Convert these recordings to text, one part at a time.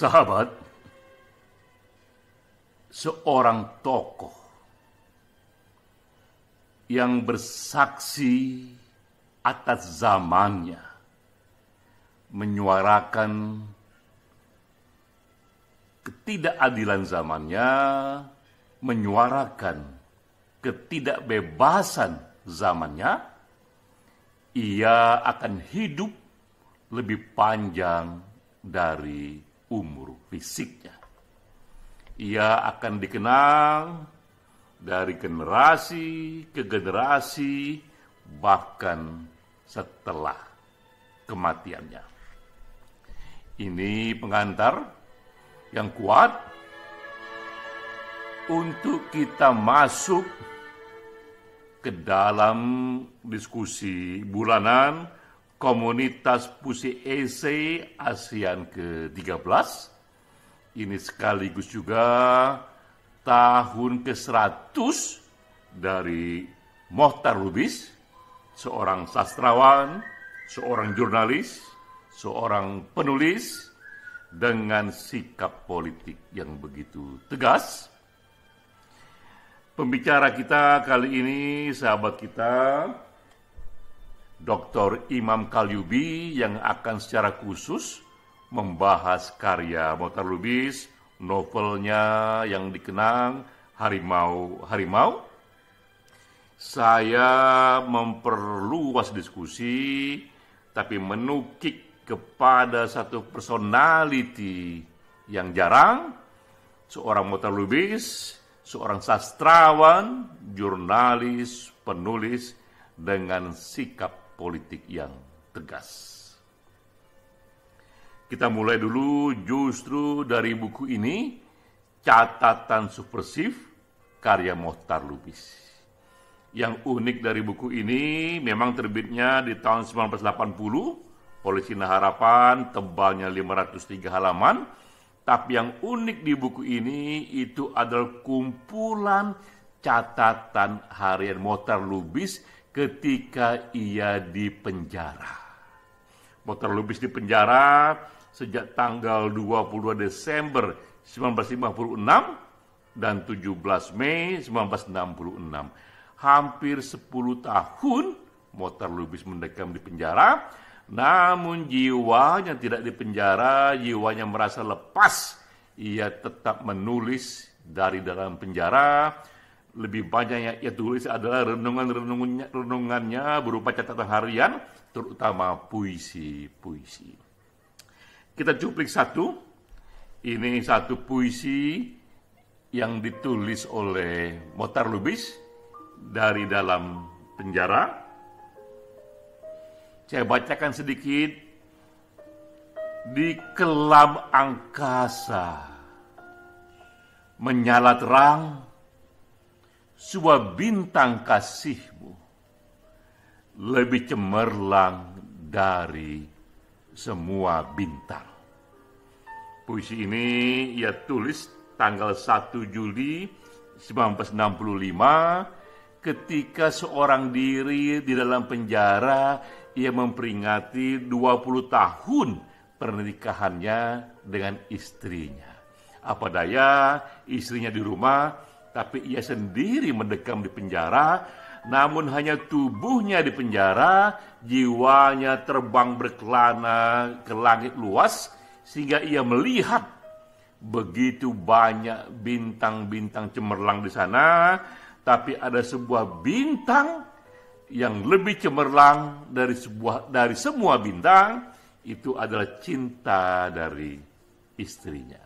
Sahabat, seorang tokoh yang bersaksi atas zamannya, menyuarakan ketidakadilan zamannya, menyuarakan ketidakbebasan zamannya, ia akan hidup lebih panjang dari umur fisiknya. Ia akan dikenang dari generasi ke generasi, bahkan setelah kematiannya. Ini pengantar yang kuat untuk kita masuk ke dalam diskusi bulanan Komunitas Puisi Esai ASEAN ke-13. Ini sekaligus juga tahun ke-100 dari Mohtar Lubis, seorang sastrawan, seorang jurnalis, seorang penulis dengan sikap politik yang begitu tegas. Pembicara kita kali ini, sahabat kita, Dr. Imam Kalyubi, yang akan secara khusus membahas karya Mohtar Lubis, novelnya yang dikenang Harimau. Saya memperluas diskusi, tapi menukik kepada satu personality yang jarang, seorang Mohtar Lubis, seorang sastrawan, jurnalis, penulis dengan sikap politik yang tegas. Kita mulai dulu justru dari buku ini, Catatan Subversif karya Mohtar Lubis. Yang unik dari buku ini memang terbitnya di tahun 1980 oleh Sinar Harapan, tebalnya 503 halaman. Tapi yang unik di buku ini itu adalah kumpulan catatan harian Mohtar Lubis ketika ia di penjara. Mohtar Lubis di penjara sejak tanggal 22 Desember 1956 dan 17 Mei 1966. Hampir 10 tahun Mohtar Lubis mendekam di penjara, namun jiwanya tidak di penjara, jiwanya merasa lepas. Ia tetap menulis dari dalam penjara. Lebih banyak yang ia tulis adalah renungannya berupa catatan harian, terutama puisi-puisi. Kita cuplik satu. Ini satu puisi yang ditulis oleh Mohtar Lubis dari dalam penjara. Saya bacakan sedikit. Di kelam angkasa menyala terang sebuah bintang kasihmu, lebih cemerlang dari semua bintang. Puisi ini ia tulis tanggal 1 Juli 1965 ketika seorang diri di dalam penjara. Ia memperingati 20 tahun pernikahannya dengan istrinya. Apa daya, istrinya di rumah, tapi ia sendiri mendekam di penjara. Namun hanya tubuhnya di penjara, jiwanya terbang berkelana ke langit luas, sehingga ia melihat begitu banyak bintang-bintang cemerlang di sana. Tapi ada sebuah bintang yang lebih cemerlang dari semua bintang, itu adalah cinta dari istrinya.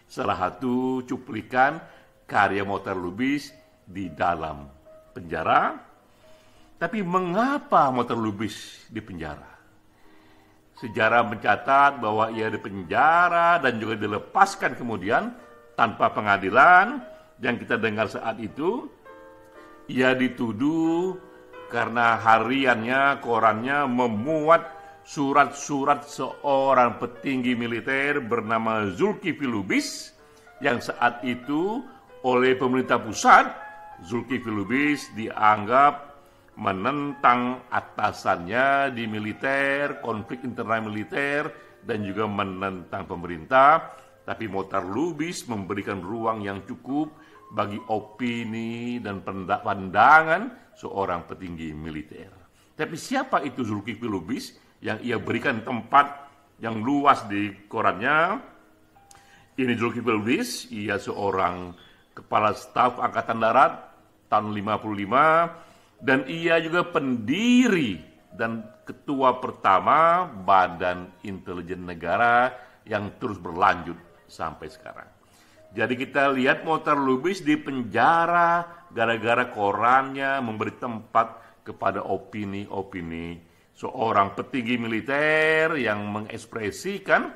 Salah satu cuplikan karya Mohtar Lubis di dalam penjara. Tapi mengapa Mohtar Lubis di penjara? Sejarah mencatat bahwa ia di penjara dan juga dilepaskan kemudian tanpa pengadilan. Yang kita dengar saat itu, ia dituduh karena hariannya, korannya memuat surat-surat seorang petinggi militer bernama Zulkifli Lubis, yang saat itu oleh pemerintah pusat, Zulkifli Lubis dianggap menentang atasannya di militer, konflik internal militer, dan juga menentang pemerintah, tapi Mohtar Lubis memberikan ruang yang cukup bagi opini dan pandangan seorang petinggi militer. Tapi siapa itu Zulkifli Lubis yang ia berikan tempat yang luas di korannya? Ini Zulkifli Lubis, ia seorang kepala staf Angkatan Darat tahun 55, dan ia juga pendiri dan ketua pertama Badan Intelijen Negara yang terus berlanjut sampai sekarang. Jadi kita lihat Mohtar Lubis di penjara gara-gara korannya memberi tempat kepada opini-opini seorang petinggi militer yang mengekspresikan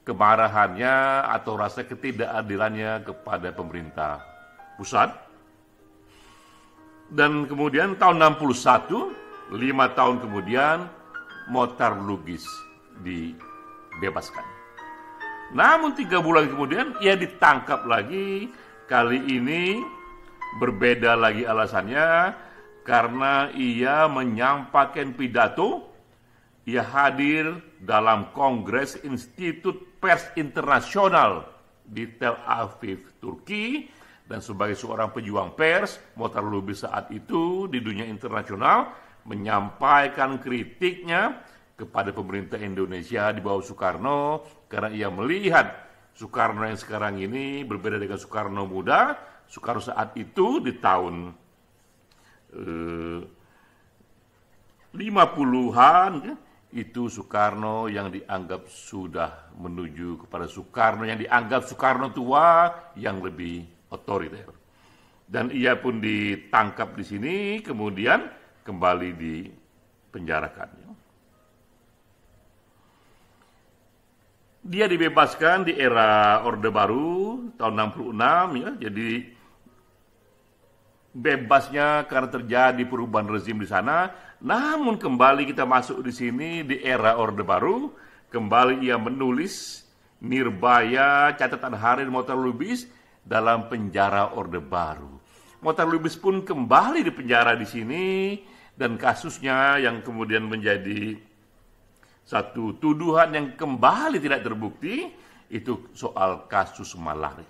kemarahannya atau rasa ketidakadilannya kepada pemerintah pusat. Dan kemudian tahun 61, 5 tahun kemudian, Mohtar Lubis dibebaskan. Namun 3 bulan kemudian ia ditangkap lagi. Kali ini berbeda lagi alasannya, karena ia menyampaikan pidato. Ia hadir dalam Kongres Institut Pers Internasional di Tel Aviv, Turki, dan sebagai seorang pejuang pers, Mohtar Lubis saat itu di dunia internasional menyampaikan kritiknya kepada pemerintah Indonesia di bawah Soekarno, karena ia melihat Soekarno yang sekarang ini berbeda dengan Soekarno muda. Soekarno saat itu di tahun 50-an, itu Soekarno yang dianggap sudah menuju kepada Soekarno yang dianggap Soekarno tua yang lebih otoriter. Dan ia pun ditangkap di sini, kemudian kembali dipenjarakan. Dia dibebaskan di era Orde Baru tahun 66, ya. Jadi bebasnya karena terjadi perubahan rezim di sana. Namun kembali kita masuk di sini di era Orde Baru, kembali ia menulis Nirbaya catatan harian Mohtar Lubis dalam penjara Orde Baru. Mohtar Lubis pun kembali di penjara di sini, dan kasusnya yang kemudian menjadi satu tuduhan yang kembali tidak terbukti, itu soal kasus Malari.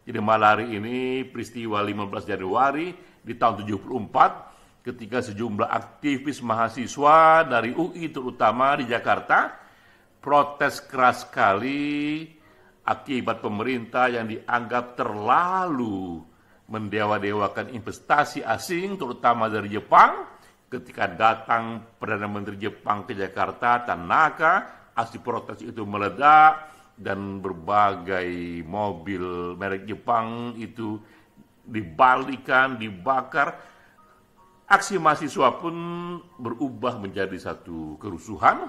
Jadi Malari ini peristiwa 15 Januari di tahun 74, ketika sejumlah aktivis mahasiswa dari UI terutama di Jakarta protes keras sekali akibat pemerintah yang dianggap terlalu mendewa-dewakan investasi asing terutama dari Jepang. Ketika datang Perdana Menteri Jepang ke Jakarta, Tanaka, aksi protes itu meledak dan berbagai mobil merek Jepang itu dibalikan, dibakar. Aksi mahasiswa pun berubah menjadi satu kerusuhan.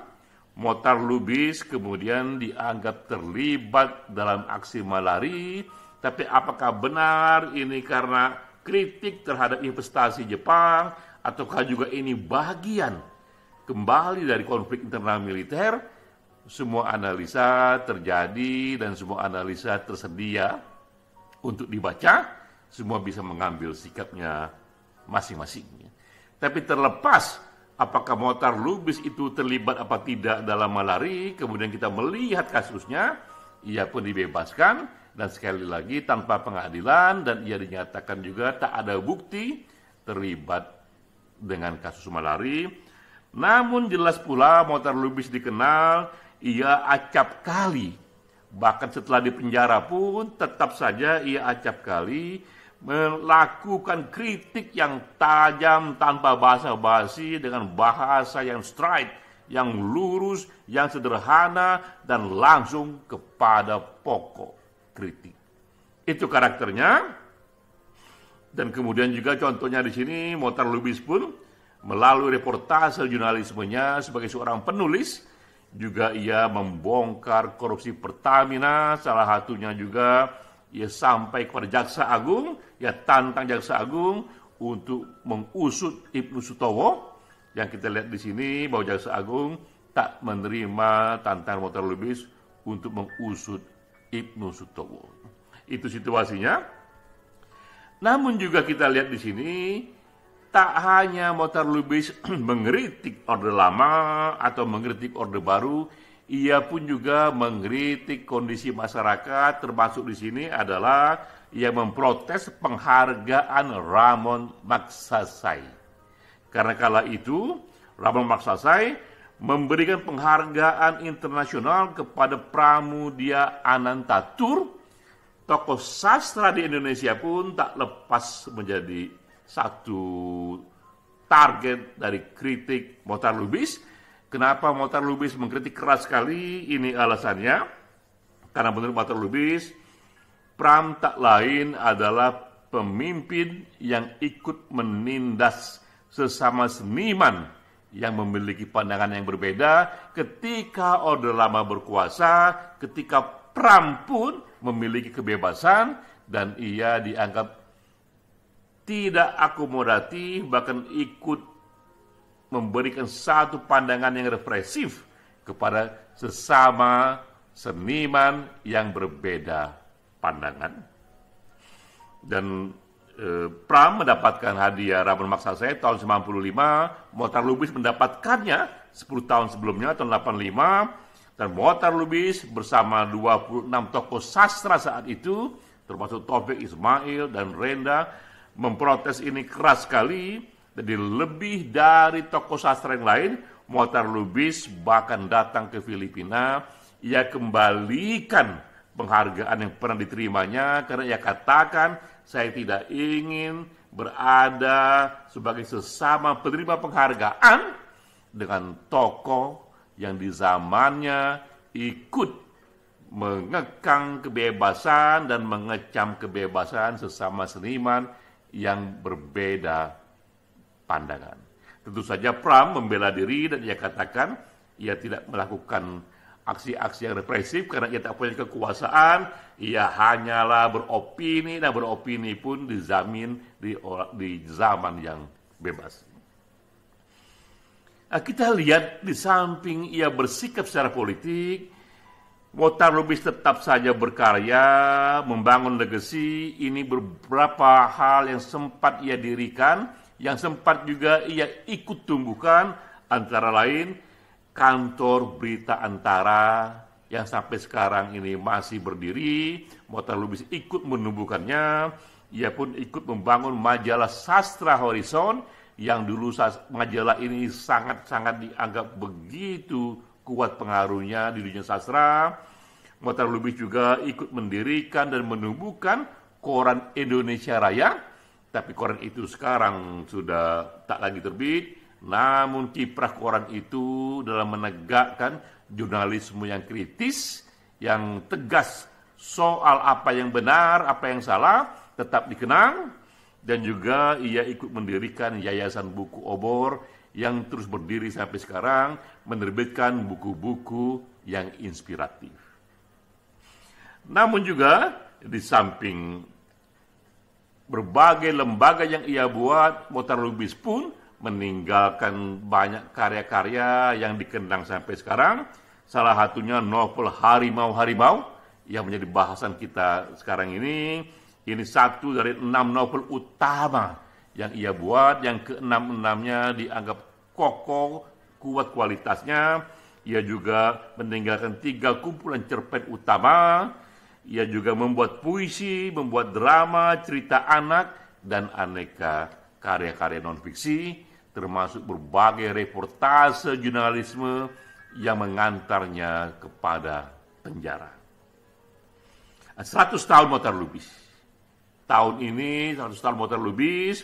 Mohtar Lubis kemudian dianggap terlibat dalam aksi Malari. Tapi apakah benar ini karena kritik terhadap investasi Jepang, ataukah juga ini bagian kembali dari konflik internal militer? Semua analisa terjadi dan semua analisa tersedia untuk dibaca. Semua bisa mengambil sikapnya masing-masing. Tapi terlepas apakah Mohtar Lubis itu terlibat apa tidak dalam Malari, kemudian kita melihat kasusnya, ia pun dibebaskan, dan sekali lagi tanpa pengadilan, dan ia dinyatakan juga tak ada bukti terlibat dengan kasus Malari. Namun jelas pula Mohtar Lubis dikenal, ia acap kali, bahkan setelah dipenjara pun tetap saja ia acap kali melakukan kritik yang tajam tanpa basa-basi, dengan bahasa yang straight, yang lurus, yang sederhana, dan langsung kepada pokok kritik. Itu karakternya. Dan kemudian juga contohnya di sini Mohtar Lubis pun melalui reportase jurnalismenya sebagai seorang penulis juga ia membongkar korupsi Pertamina. Salah satunya juga ia sampai kepada Jaksa Agung, ia tantang Jaksa Agung untuk mengusut Ibnu Sutowo. Yang kita lihat di sini bahwa Jaksa Agung tak menerima tantangan Mohtar Lubis untuk mengusut Ibnu Sutowo. Itu situasinya. Namun juga kita lihat di sini tak hanya Mohtar Lubis mengkritik Orde Lama atau mengkritik Orde Baru, ia pun juga mengkritik kondisi masyarakat, termasuk di sini adalah ia memprotes penghargaan Ramon Magsaysay. Karena kala itu, Ramon Magsaysay memberikan penghargaan internasional kepada Pramudia Anantatur. Tokoh sastra di Indonesia pun tak lepas menjadi satu target dari kritik Mohtar Lubis. Kenapa Mohtar Lubis mengkritik keras sekali? Ini alasannya. Karena menurut Mohtar Lubis, Pram tak lain adalah pemimpin yang ikut menindas sesama seniman yang memiliki pandangan yang berbeda ketika Orde Lama berkuasa, ketika Pram pun memiliki kebebasan dan ia dianggap tidak akomodatif, bahkan ikut memberikan satu pandangan yang represif kepada sesama seniman yang berbeda pandangan. Dan Pram mendapatkan hadiah Ramon Magsaysay tahun 95, Mohtar Lubis mendapatkannya 10 tahun sebelumnya, tahun 85, dan Mohtar Lubis bersama 26 tokoh sastra saat itu, termasuk Taufik Ismail dan Renda, memprotes ini keras sekali. Jadi lebih dari tokoh sastra yang lain, Mohtar Lubis bahkan datang ke Filipina. Ia kembalikan penghargaan yang pernah diterimanya karena ia katakan, saya tidak ingin berada sebagai sesama penerima penghargaan dengan tokoh yang di zamannya ikut mengekang kebebasan dan mengecam kebebasan sesama seniman yang berbeda pandangan. Tentu saja Pram membela diri dan ia katakan ia tidak melakukan aksi-aksi yang represif karena ia tak punya kekuasaan, ia hanyalah beropini dan beropini pun dijamin di zaman yang bebas. Nah, kita lihat di samping ia bersikap secara politik, Mohtar Lubis tetap saja berkarya, membangun legasi. Ini beberapa hal yang sempat ia dirikan, yang sempat juga ia ikut tumbuhkan, antara lain Kantor Berita Antara yang sampai sekarang ini masih berdiri. Mohtar Lubis ikut menumbuhkannya. Ia pun ikut membangun majalah Sastra Horizon, yang dulu majalah ini sangat-sangat dianggap begitu kuat pengaruhnya di dunia sastra. Mohtar Lubis juga ikut mendirikan dan menumbuhkan Koran Indonesia Raya, tapi koran itu sekarang sudah tak lagi terbit. Namun kiprah koran itu dalam menegakkan jurnalisme yang kritis, yang tegas soal apa yang benar, apa yang salah, tetap dikenang. Dan juga ia ikut mendirikan Yayasan Buku Obor yang terus berdiri sampai sekarang, menerbitkan buku-buku yang inspiratif. Namun juga di samping berbagai lembaga yang ia buat, Mohtar Lubis pun meninggalkan banyak karya-karya yang dikenang sampai sekarang. Salah satunya novel Harimau-Harimau yang menjadi bahasan kita sekarang ini. Ini satu dari 6 novel utama yang ia buat, yang ke-6-6-nya dianggap kokoh, kuat kualitasnya. Ia juga meninggalkan 3 kumpulan cerpen utama. Ia juga membuat puisi, membuat drama, cerita anak, dan aneka karya-karya non-fiksi, termasuk berbagai reportase jurnalisme yang mengantarnya kepada penjara. 100 tahun Mohtar Lubis. Tahun ini, 100 tahun Mohtar Lubis,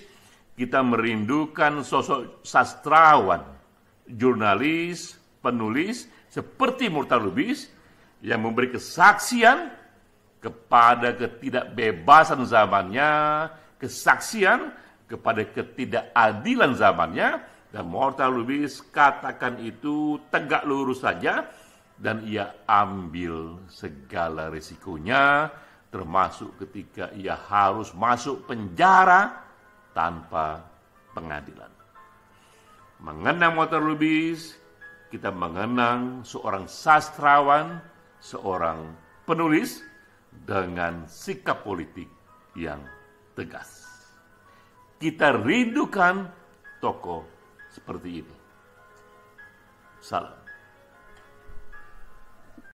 kita merindukan sosok sastrawan, jurnalis, penulis seperti Mohtar Lubis yang memberi kesaksian kepada ketidakbebasan zamannya, kesaksian kepada ketidakadilan zamannya, dan Mohtar Lubis katakan itu tegak lurus saja, dan ia ambil segala risikonya, termasuk ketika ia harus masuk penjara tanpa pengadilan. Mengenang Mohtar Lubis, kita mengenang seorang sastrawan, seorang penulis dengan sikap politik yang tegas. Kita rindukan tokoh seperti ini. Salam.